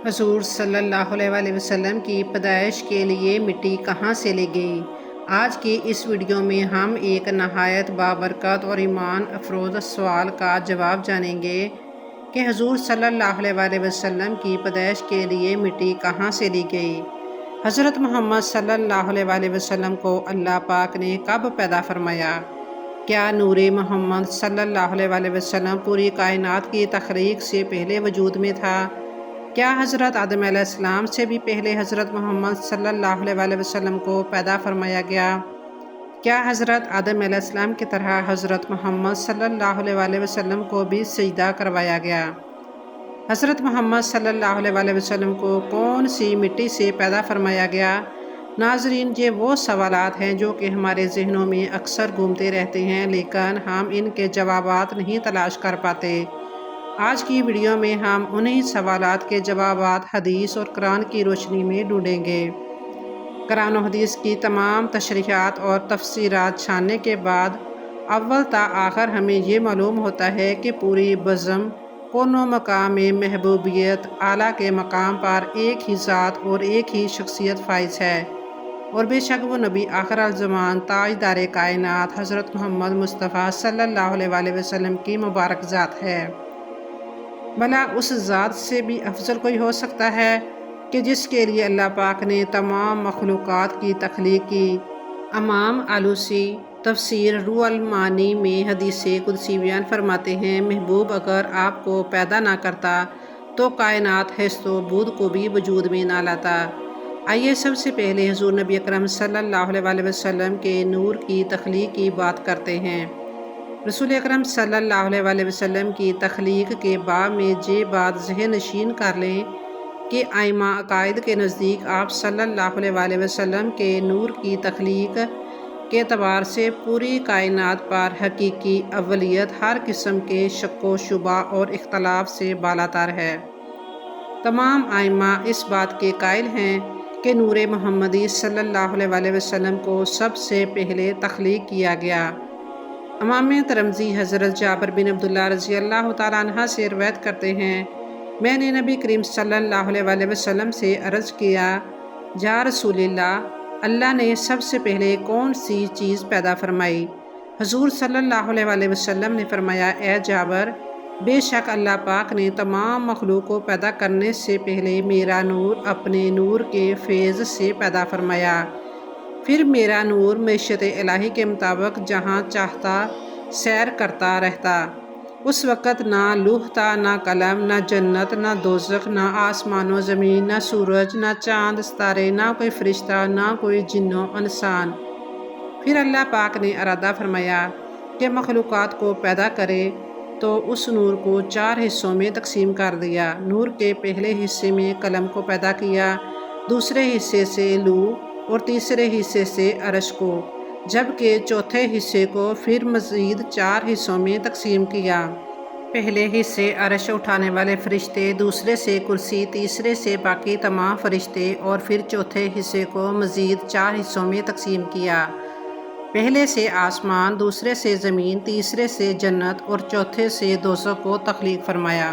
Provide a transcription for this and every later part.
حضور صلی اللہ علیہ وسلم کی پیدائش کے لیے مٹی کہاں سے لی گئی؟ آج کی اس ویڈیو میں ہم ایک نہایت بابرکت اور ایمان افروز سوال کا جواب جانیں گے کہ حضور صلی اللہ علیہ وسلم کی پیدائش کے لیے مٹی کہاں سے لی گئی؟ حضرت محمد صلی اللہ علیہ وسلم کو اللہ پاک نے کب پیدا فرمایا؟ کیا نور محمد صلی اللہ علیہ وسلم پوری کائنات کی تخلیق سے پہلے وجود میں تھا؟ کیا حضرت آدم علیہ السلام سے بھی پہلے حضرت محمد صلی اللہ علیہ وسلم کو پیدا فرمایا گیا؟ کیا حضرت آدم علیہ السلام کی طرح حضرت محمد صلی اللہ علیہ وسلم کو بھی سجدہ کروایا گیا؟ حضرت محمد صلی اللہ علیہ وسلم کو کون سی مٹی سے پیدا فرمایا گیا؟ ناظرین، یہ وہ سوالات ہیں جو کہ ہمارے ذہنوں میں اکثر گھومتے رہتے ہیں، لیکن ہم ان کے جوابات نہیں تلاش کر پاتے۔ آج کی ویڈیو میں ہم انہی سوالات کے جوابات حدیث اور قرآن کی روشنی میں ڈھونڈیں گے۔ قرآن و حدیث کی تمام تشریحات اور تفسیرات چھاننے کے بعد اول تا آخر ہمیں یہ معلوم ہوتا ہے کہ پوری بزم کون و مقام میں محبوبیت اعلیٰ کے مقام پر ایک ہی ذات اور ایک ہی شخصیت فائز ہے، اور بے شک وہ نبی آخر الزمان تاجدار کائنات حضرت محمد مصطفیٰ صلی اللہ علیہ وسلم کی مبارک ذات ہے۔ بھلا اس ذات سے بھی افضل کوئی ہو سکتا ہے کہ جس کے لیے اللہ پاک نے تمام مخلوقات کی تخلیق کی؟ امام آلوسی تفسیر روح المعانی میں حدیث قدسی بیان فرماتے ہیں، محبوب اگر آپ کو پیدا نہ کرتا تو کائنات ہست و بود کو بھی وجود میں نہ لاتا۔ آئیے سب سے پہلے حضور نبی اکرم صلی اللہ علیہ وسلم کے نور کی تخلیق کی بات کرتے ہیں۔ رسول اکرم صلی اللہ علیہ وسلم کی تخلیق کے باب میں یہ بات ذہن نشین کر لیں کہ ائمہ عقائد کے نزدیک آپ صلی اللہ علیہ وسلم کے نور کی تخلیق کے اعتبار سے پوری کائنات پر حقیقی اولیت ہر قسم کے شک و شبہ اور اختلاف سے بالاتر ہے۔ تمام ائمہ اس بات کے قائل ہیں کہ نور محمدی صلی اللہ علیہ وسلم کو سب سے پہلے تخلیق کیا گیا۔ امام ترمذی حضرت جابر بن عبداللہ رضی اللہ تعالیٰ عنہ سے روایت کرتے ہیں، میں نے نبی کریم صلی اللہ علیہ وسلم سے عرض کیا، یا رسول اللہ نے سب سے پہلے کون سی چیز پیدا فرمائی؟ حضور صلی اللہ علیہ وسلم نے فرمایا، اے جابر، بے شک اللہ پاک نے تمام مخلوق کو پیدا کرنے سے پہلے میرا نور اپنے نور کے فیض سے پیدا فرمایا، پھر میرا نور معیشت الہی کے مطابق جہاں چاہتا سیر کرتا رہتا۔ اس وقت نہ لوح تھا، نہ قلم، نہ جنت، نہ دوزخ، نہ آسمان و زمین، نہ سورج، نہ چاند ستارے، نہ کوئی فرشتہ، نہ کوئی جن و انسان۔ پھر اللہ پاک نے ارادہ فرمایا کہ مخلوقات کو پیدا کرے تو اس نور کو 4 حصوں میں تقسیم کر دیا۔ نور کے پہلے حصے میں قلم کو پیدا کیا، دوسرے حصے سے لوح اور تیسرے حصے سے عرش کو، جبکہ چوتھے حصے کو پھر مزید 4 حصوں میں تقسیم کیا۔ پہلے حصے عرش اٹھانے والے فرشتے، دوسرے سے کرسی، تیسرے سے باقی تمام فرشتے، اور پھر چوتھے حصے کو مزید 4 حصوں میں تقسیم کیا۔ پہلے سے آسمان، دوسرے سے زمین، تیسرے سے جنت اور چوتھے سے دوزخ کو تخلیق فرمایا۔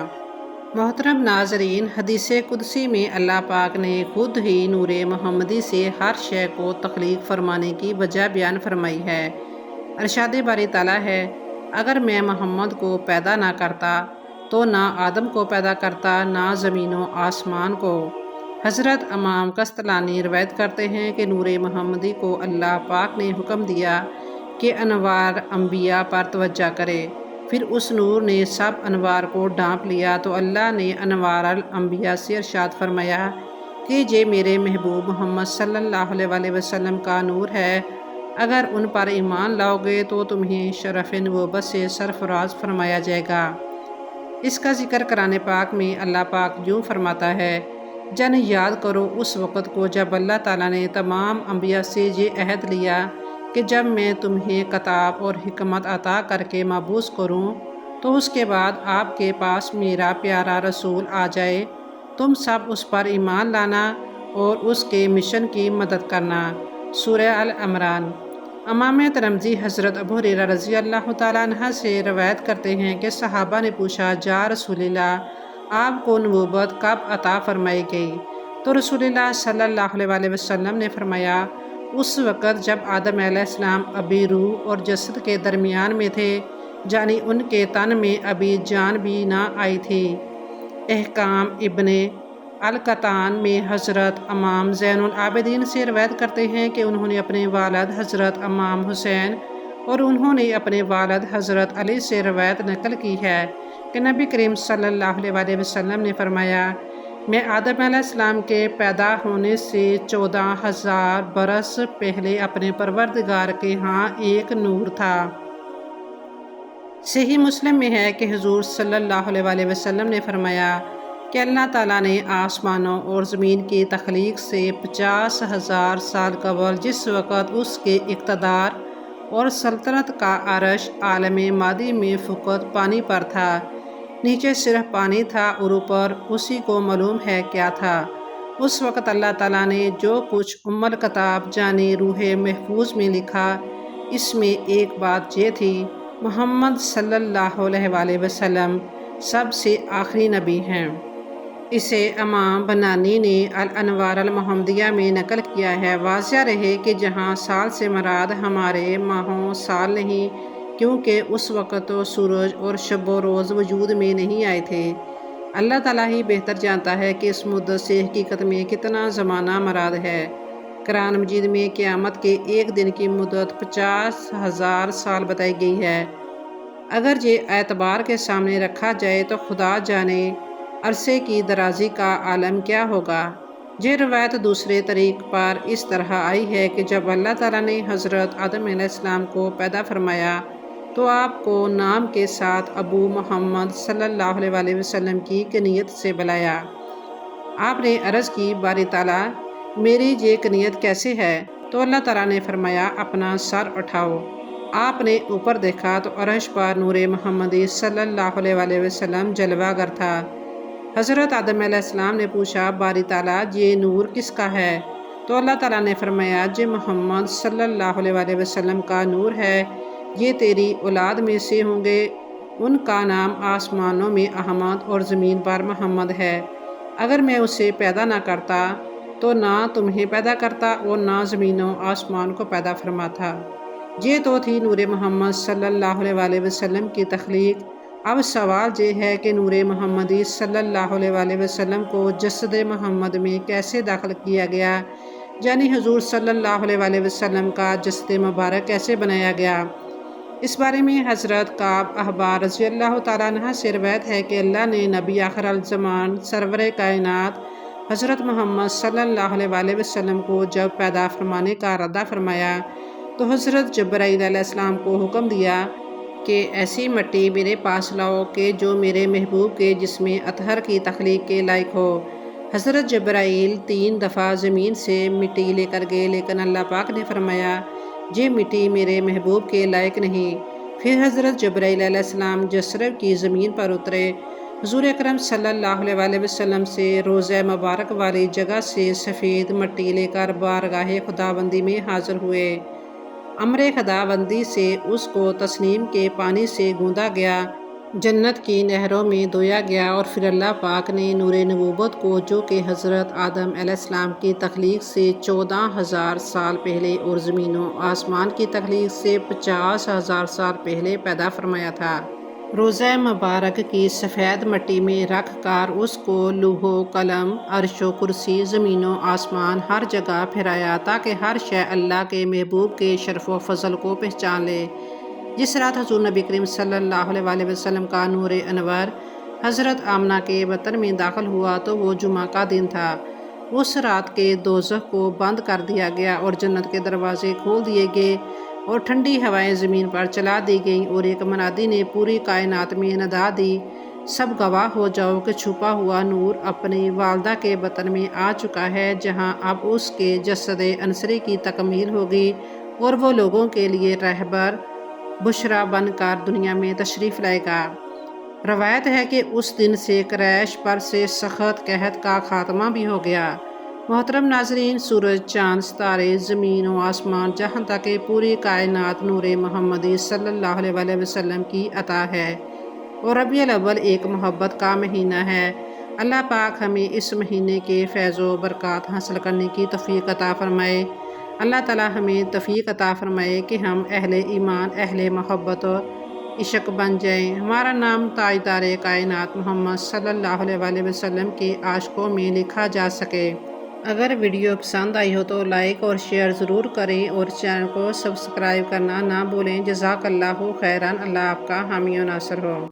محترم ناظرین، حدیث قدسی میں اللہ پاک نے خود ہی نور محمدی سے ہر شے کو تخلیق فرمانے کی وجہ بیان فرمائی ہے۔ ارشاد باری تعالیٰ ہے، اگر میں محمد کو پیدا نہ کرتا تو نہ آدم کو پیدا کرتا، نہ زمین و آسمان کو۔ حضرت امام قسطلانی روایت کرتے ہیں کہ نور محمدی کو اللہ پاک نے حکم دیا کہ انوار انبیاء پر توجہ کرے، پھر اس نور نے سب انوار کو ڈھانپ لیا تو اللہ نے انوار الانبیاء سے ارشاد فرمایا کہ یہ میرے محبوب محمد صلی اللہ علیہ وسلم کا نور ہے، اگر ان پر ایمان لاؤ گے تو تمہیں شرف نبوت سے سرفراز فرمایا جائے گا۔ اس کا ذکر قرآن پاک میں اللہ پاک یوں فرماتا ہے، جن یاد کرو اس وقت کو جب اللہ تعالیٰ نے تمام انبیاء سے یہ عہد لیا کہ جب میں تمہیں کتاب اور حکمت عطا کر کے مبعوث کروں تو اس کے بعد آپ کے پاس میرا پیارا رسول آ جائے، تم سب اس پر ایمان لانا اور اس کے مشن کی مدد کرنا۔ سورہ ال-عمران۔ امام ترمذی حضرت ابو ہریرہ رضی اللہ تعالیٰ عنہ سے روایت کرتے ہیں کہ صحابہ نے پوچھا، یا رسول اللہ، آپ کو نبوت کب عطا فرمائی گئی؟ تو رسول اللہ صلی اللہ علیہ وسلم نے فرمایا، اس وقت جب آدم علیہ السلام ابھی روح اور جسد کے درمیان میں تھے، یعنی ان کے تن میں ابھی جان بھی نہ آئی تھی۔ احکام ابن القطان میں حضرت امام زین العابدین سے روایت کرتے ہیں کہ انہوں نے اپنے والد حضرت امام حسین اور انہوں نے اپنے والد حضرت علی سے روایت نقل کی ہے کہ نبی کریم صلی اللہ علیہ وسلم نے فرمایا، میں آدم علیہ السلام کے پیدا ہونے سے 14,000 برس پہلے اپنے پروردگار کے ہاں ایک نور تھا۔ صحیح مسلم میں ہے کہ حضور صلی اللہ علیہ وسلم نے فرمایا کہ اللہ تعالیٰ نے آسمانوں اور زمین کی تخلیق سے 50,000 سال قبل، جس وقت اس کے اقتدار اور سلطنت کا عرش عالم مادی میں فقط پانی پر تھا، نیچے صرف پانی تھا اور اوپر اسی کو معلوم ہے کیا تھا، اس وقت اللہ تعالیٰ نے جو کچھ ام الکتاب یعنی روح محفوظ میں لکھا، اس میں ایک بات یہ تھی، محمد صلی اللہ علیہ وسلم سب سے آخری نبی ہیں۔ اسے امام بنانی نے الانوار المحمدیہ میں نقل کیا ہے۔ واضح رہے کہ جہاں سال سے مراد ہمارے ماہوں سال نہیں، کیونکہ اس وقت تو سورج اور شب و روز وجود میں نہیں آئے تھے۔ اللہ تعالیٰ ہی بہتر جانتا ہے کہ اس مدت سے حقیقت میں کتنا زمانہ مراد ہے۔ قرآن مجید میں قیامت کے ایک دن کی مدت 50,000 سال بتائی گئی ہے۔ اگر یہ اعتبار کے سامنے رکھا جائے تو خدا جانے عرصے کی درازی کا عالم کیا ہوگا۔ یہ روایت دوسرے طریق پر اس طرح آئی ہے کہ جب اللہ تعالیٰ نے حضرت آدم علیہ السلام کو پیدا فرمایا تو آپ کو نام کے ساتھ ابو محمد صلی اللہ علیہ وسلم کی کنیت سے بلایا۔ آپ نے عرض کی، باری تعالیٰ میری یہ کنیت کیسے ہے؟ تو اللہ تعالیٰ نے فرمایا، اپنا سر اٹھاؤ۔ آپ نے اوپر دیکھا تو عرش پر نور محمدی صلی اللہ علیہ وسلم جلوہ گر تھا۔ حضرت آدم علیہ السلام نے پوچھا، باری تعالیٰ یہ نور کس کا ہے؟ تو اللہ تعالیٰ نے فرمایا، یہ محمد صلی اللہ علیہ وسلم کا نور ہے، یہ تیری اولاد میں سے ہوں گے، ان کا نام آسمانوں میں احمد اور زمین پر محمد ہے۔ اگر میں اسے پیدا نہ کرتا تو نہ تمہیں پیدا کرتا اور نہ زمین و آسمان کو پیدا فرماتا۔ یہ تو تھی نور محمد صلی اللہ علیہ وسلم کی تخلیق۔ اب سوال یہ ہے کہ نور محمدی صلی اللہ علیہ وسلم کو جسد محمد میں کیسے داخل کیا گیا، یعنی حضور صلی اللہ علیہ وسلم کا جسد مبارک کیسے بنایا گیا؟ اس بارے میں حضرت کعب احبار رضی اللہ تعالیٰ عنہ سے روایت ہے کہ اللہ نے نبی آخر الزمان سرور کائنات حضرت محمد صلی اللہ علیہ وسلم کو جب پیدا فرمانے کا ارادہ فرمایا تو حضرت جبرائیل علیہ السلام کو حکم دیا کہ ایسی مٹی میرے پاس لاؤ کہ جو میرے محبوب کے جسم اطہر کی تخلیق کے لائق ہو۔ حضرت جبرائیل 3 دفعہ زمین سے مٹی لے کر گئے، لیکن اللہ پاک نے فرمایا یہ مٹی میرے محبوب کے لائق نہیں۔ پھر حضرت جبرائیل علیہ السلام یثرب کی زمین پر اترے، حضور اکرم صلی اللہ علیہ وسلم سے روضہ مبارک والی جگہ سے سفید مٹی لے کر بارگاہ خداوندی میں حاضر ہوئے۔ امر خداوندی سے اس کو تسنیم کے پانی سے گوندا گیا، جنت کی نہروں میں دھویا گیا، اور پھر اللہ پاک نے نور نبوت کو، جو کہ حضرت آدم علیہ السلام کی تخلیق سے 14,000 سال پہلے اور زمین و آسمان کی تخلیق سے 50,000 سال پہلے پیدا فرمایا تھا، روضہ مبارک کی سفید مٹی میں رکھ کر اس کو لوح و قلم، عرش و کرسی، زمین و آسمان ہر جگہ پھیرایا تاکہ ہر شے اللہ کے محبوب کے شرف و فضل کو پہچان لے۔ جس رات حضور نبی کریم صلی اللہ علیہ وسلم کا نور انور حضرت آمنہ کے وطن میں داخل ہوا تو وہ جمعہ کا دن تھا۔ اس رات کے دوزخ کو بند کر دیا گیا اور جنت کے دروازے کھول دیے گئے اور ٹھنڈی ہوائیں زمین پر چلا دی گئیں، اور ایک منادی نے پوری کائنات میں ندا دی، سب گواہ ہو جاؤ کہ چھپا ہوا نور اپنی والدہ کے وطن میں آ چکا ہے، جہاں اب اس کے جسد عنصری کی تکمیل ہوگی اور وہ لوگوں کے لیے رہبر بشرا بن کر دنیا میں تشریف لائے گا۔ روایت ہے کہ اس دن سے قریش پر سے سخت قحط کا خاتمہ بھی ہو گیا۔ محترم ناظرین، سورج، چاند، ستارے، زمین و آسمان، جہاں تک پوری کائنات نور محمدی صلی اللہ علیہ وسلم کی عطا ہے۔ اور ربیع الاول ایک محبت کا مہینہ ہے۔ اللہ پاک ہمیں اس مہینے کے فیض و برکات حاصل کرنے کی توفیق عطا فرمائے۔ اللہ تعالی ہمیں توفیق عطا فرمائے کہ ہم اہل ایمان، اہل محبت و عشق بن جائیں، ہمارا نام تاجدار کائنات محمد صلی اللہ علیہ وآلہ وسلم کے عاشقوں میں لکھا جا سکے۔ اگر ویڈیو پسند آئی ہو تو لائک اور شیئر ضرور کریں اور چینل کو سبسکرائب کرنا نہ بھولیں۔ جزاک اللہ خیران۔ اللہ آپ کا حامی و ناصر ہو۔